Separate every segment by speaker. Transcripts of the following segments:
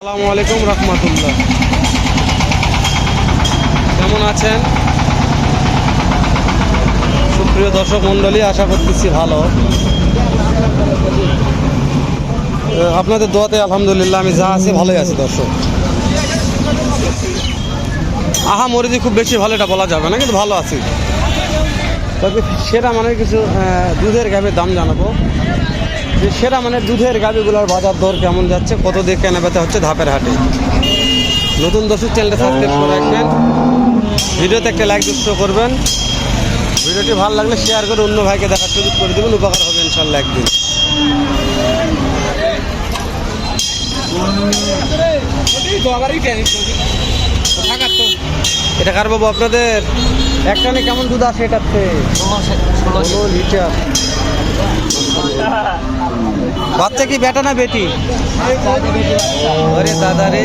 Speaker 1: আসসালামু আলাইকুম রহমতুল্লাহ। কেমন আছেন সুপ্রিয় দর্শক মণ্ডলী? আশা করতেছি ভালো। আপনাদের দোয়াতে আলহামদুলিল্লাহ আমি যা আছি ভালোই আছি। দর্শক মরিদি খুব বেশি ভালো এটা বলা যাবে না, কিন্তু ভালো আছি। তবে সেরা মানে কিছু দুধের গাভীর দাম জানাবো। যে সেরা মানে দুধের গাভীগুলোর বাজার দর কেমন যাচ্ছে, কত দিয়ে কেনা বেচা হচ্ছে ধাপের হাটে। নতুন দর্শক চ্যানেলটা সাবস্ক্রাইব করে রাখবেন, ভিডিওতে একটা লাইক যুক্ত করবেন। ভিডিওটি ভালো লাগলে শেয়ার করে অন্য ভাইকে দেখার সুযোগ করে দেবেন, উপকার হবে ইনশাল্লাহ একদিন। এটা কার বাবু আপনাদের একটানে কেমন দুধ আসে? এটাতে 16 লিটার। বাচ্চা কি বেটা না বেটি? আরে দাদা রে,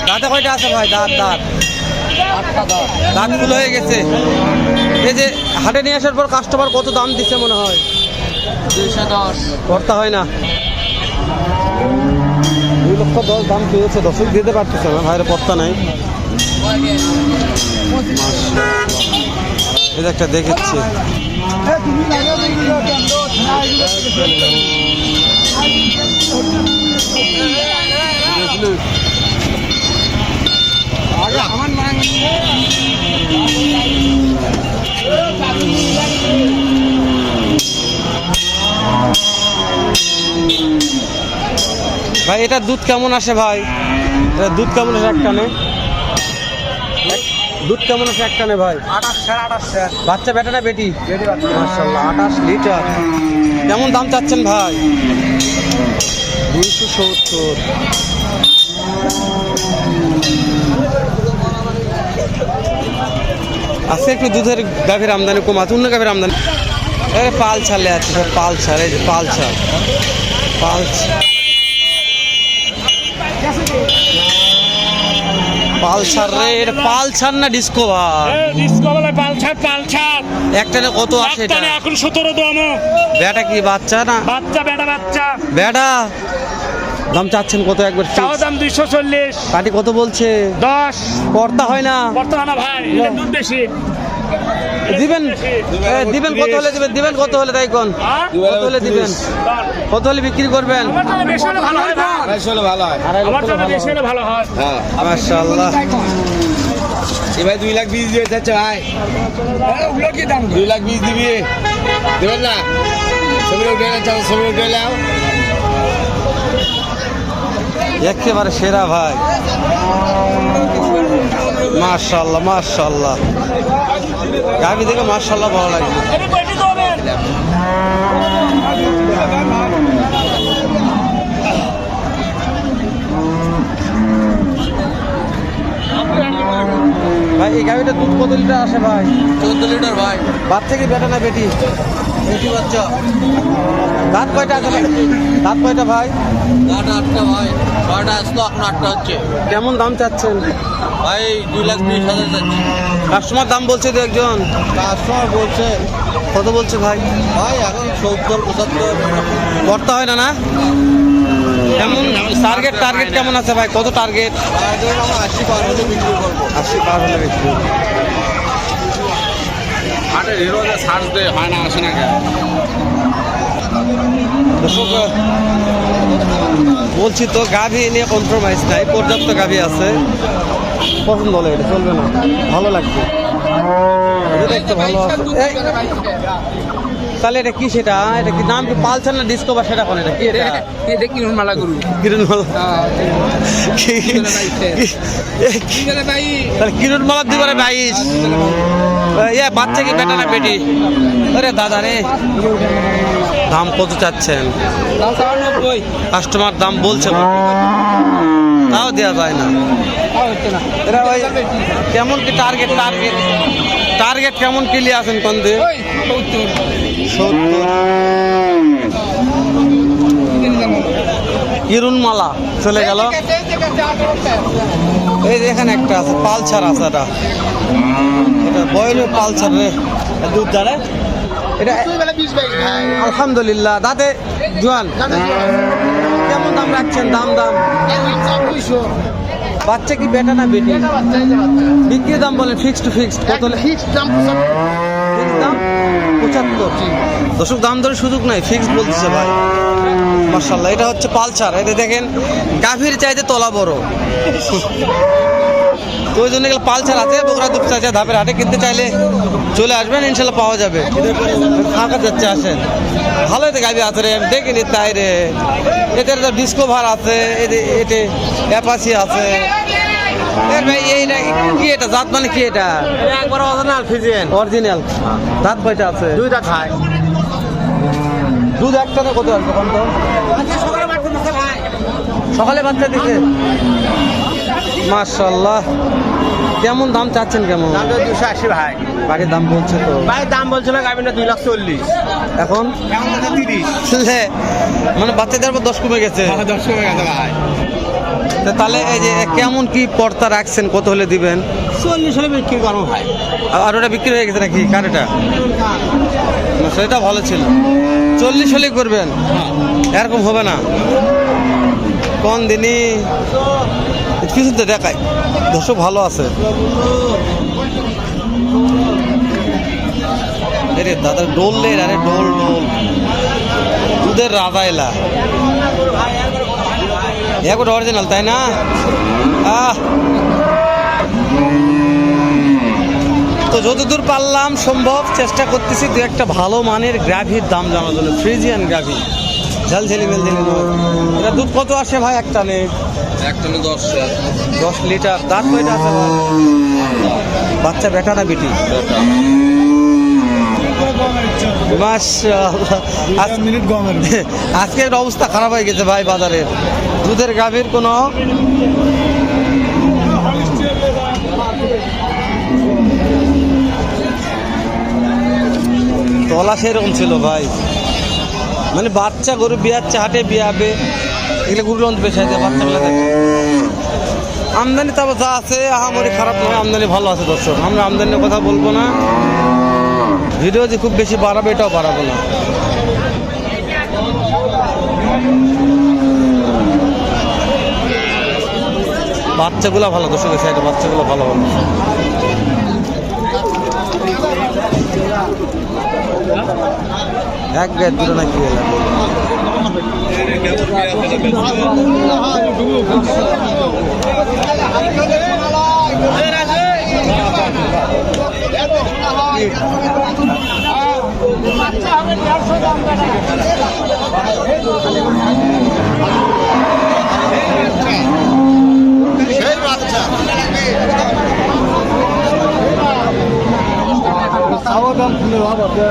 Speaker 1: দাঁতে কয়টা আছে ভাই? দাঁত ফুল হয়ে গেছে। এই যে হাটে নিয়ে আসার পর কাস্টমার কত দাম দিচ্ছে মনে হয়? 210। কর্তা হয় না? 2,10,000 দাম পেয়েছে। দর্শক দিতে পারতেছে না, ভাইয়ের পত্তা নাই। এটা একটা দেখেছি। ভাই এটা দুধ কেমন আসে ভাই? এটা দুধ কেমন আসে একটানে? দুধ কেমন আছে একটানে ভাই? 28 বাচ্চা বেটা না বেটি? মাশাআল্লাহ 28 লিটার। কেমন দাম চাচ্ছেন ভাই? 270। আজকে একটু দুধের গাভীর আমদানি কম আছে, অন্য গাভীর আমদানি। পাল ছাড়লে আছে, পাল ছাড়। এই যে পাল ছাড়, পালসার রে। এটা পালসার না ডিসকভার?
Speaker 2: Discover Pulsar.
Speaker 1: একটানে কত আসে এটা?
Speaker 2: এখন 17 দাম।
Speaker 1: বেটা কি বাচ্চা না?
Speaker 2: বাচ্চা।
Speaker 1: বেটা দাম চাচ্ছেন কত একবার?
Speaker 2: চাওয়া দাম 240।
Speaker 1: কাটি কত বলছে?
Speaker 2: 10।
Speaker 1: কর্তা হয় না?
Speaker 2: কর্তা না ভাই, এটা দুধ বেশি।
Speaker 1: দিবেন কত হলে দিবেন? দিবেন কত হলে? তাই কোন কত হলে দিবেন? কত হলে বিক্রি করবেন?
Speaker 2: বেশি হলে ভালো হয় ভাই।
Speaker 1: বেশি হলে ভালো হয়।
Speaker 2: আমার জন্য বেশি হলে ভালো হয়।
Speaker 1: হ্যাঁ মাশাআল্লাহ।
Speaker 3: ভাই 2,20,000 দিয়ে যাচ্ছে ভাই।
Speaker 2: ওগুলো কি দাম?
Speaker 3: 2,20,000 দিবি, দেবেন না? ছবি উঠে যাও, ছবি উঠে যাও।
Speaker 1: একেবারে সেরা ভাই, মাশাআল্লাহ মাশাআল্লাহ। গাভী দেখে মাশাআল্লাহ ভালো লাগবে। ভাই এই গাভীটা দুধ কত লিটার আসে ভাই?
Speaker 3: 14 লিটার ভাই।
Speaker 1: বাচ্চা কি বেটা না বেটি?
Speaker 3: বেশি বাচ্চা।
Speaker 1: দাঁত কয়টা আছে? দাঁত কয়টা ভাই?
Speaker 3: দাঁত 8টা ভাই। 6টা আসলো, এখন 8টা হচ্ছে।
Speaker 1: কেমন দাম চাচ্ছেন
Speaker 3: ভাই 2,20,000 যাচ্ছে।
Speaker 1: কাস্টমার দাম বলছে তো একজন।
Speaker 3: কাস্টমার বলছে
Speaker 1: কত বলছে ভাই?
Speaker 3: ভাই এখন 70-75।
Speaker 1: করতে হয় না না? কেমন টার্গেট কেমন আছে ভাই? কত টার্গেট?
Speaker 3: আমরা 80 পার হলে বিক্রি করবো।
Speaker 1: 80 পার হলে বিক্রি।
Speaker 3: হাটে হিরোতে সার্চ দেয়, হয় না, আসে না কেন?
Speaker 1: বলছি তো গাভী নিয়ে কম্প্রোমাইজ নাই, পর্যাপ্ত গাভী আছে। পছন্দ হলে এটা চলবে না, ভালো লাগবে। এটা দেখতে ভালো আছে। তাহলে এটা কি? সেটা এটা কি নাম? কি পালসার না ডিসকভার? সেটা কোন? এটা কি?
Speaker 3: এটা কিরণ মালা গরু।
Speaker 1: কিরণমালা। তাহলে কিরণমালা দিবারে 22। বাচ্চা কি বেটা না বেটি? আরে দাদা রে, দাম কত চাচ্ছেন? কাস্টমার দাম বলছে তাও দেওয়া যায় না। এরা ওই কেমন কি টার্গেট কেমন কিলি আছেন কোন দিয়ে? 70। কিরণমালা চলে গেল। এই এখানে একটা আছে পালসার আছে, এটা বয়স পালসার রে। দুধ জানে এটা আলহামদুলিল্লাহ দাঁতে জোয়ান কেমন দাম রাখছেন? দাম বাচ্চা কি বেটা না বেটি? বিক্রির দাম বলেন, ফিক্সড টু ফিক্সড কত? ফিক্সড দাম 75। দর্শক দাম ধরে সুযোগ নাই, ফিক্সড বলতেছে ভাই। মাশাআল্লাহ, এটা হচ্ছে পালসার। এটা দেখেন গাভীর চাইতে তলা বড়, তো ওই জন্য পালসার আছে। বগুড়া দুধ চাইছে ধাপের হাটে কিনতে চাইলে চলে আসবেন, ইনশাল্লাহ পাওয়া যাবে। ফাঁকা যাচ্ছে, আসেন। ভালো এতে গাভী আছে রে, আমি দেখিনি তাই রে। এদের তো ডিসকভার আছে, এতে অ্যাপাসি আছে। ভাই এইটা কি? এটা জাত মানে কি? এটা
Speaker 3: একবার অরিজিনাল ফিজিয়ান।
Speaker 1: অরিজিনাল। দাঁত কয়টা আছে?
Speaker 3: 2 দাঁত হয়।
Speaker 1: দুধ একটাতে কত আসবে কোন তো? সকালে বাচ্চা দিছে। মাশাআল্লাহ, কেমন দাম চাচ্ছেন? কেমন
Speaker 3: দাম তো 280 ভাই।
Speaker 1: বাড়ির দাম বলছে তো
Speaker 3: ভাই দাম বলছিল গাবিনা 2,40,000।
Speaker 1: এখন
Speaker 3: এখন তো 30।
Speaker 1: লে, মানে বাচ্চাদের উপর 10 কমে গেছে।
Speaker 3: 10 কমে গেছে ভাই।
Speaker 1: তো তাহলে এই যে কেমন কি পর্তা রাখছেন, কত হলে দিবেন?
Speaker 3: 40 হলে বিক্রি করবো ভাই।
Speaker 1: আর ওটা বিক্রি হয়ে গেছে নাকি? কার এটা? না, সেটা ভালো ছিল। 40 হলেই করবেন, এরকম হবে না। কোন দিনই কিছুতে দেখায়। দর্শক ভালো আছে। আরে দাদা ডোল লে, আরে ডোল ডোল দুধের রাজা এলা একবার অরিজিনাল, তাই না? তো যতদূর পারলাম সম্ভব চেষ্টা করতেছি দু একটা ভালো মানের গ্রাভির দাম জানার জন্য। ফ্রিজিয়ান গ্রাভি, ঝালঝালি মেলঝালি নয়। এটা দুধ কত আসে ভাই এক টানে? 10 লিটার। দাঁত কয়টা আছে ভাই? বাচ্চা বেটা না বেটি? আজকের অবস্থা খারাপ হয়ে গেছে ভাই বাজারের। দুধের গাভীর কোনো তলা সেরকম ছিল ভাই। মানে বাচ্চা গরু বিয়াচ্ছে, হাটে বিয়াবে, এগুলো গরুর পেশায় যায় বাচ্চাগুলো দেখে। আমদানি তারপর যা আছে আহামরি খারাপ নয়, আমদানি ভালো আছে। দর্শক আমরা আমদানির কথা বলবো না, ভিডিও যে খুব বেশি বাড়াবে এটাও বাড়াবো না। বাচ্চাগুলো ভালো, দর্শকের সাইডে বাচ্চাগুলো ভালো ভালো। এক গায়ে দূরে নাকি খাওয়া দাম খুলে ভাব আছে।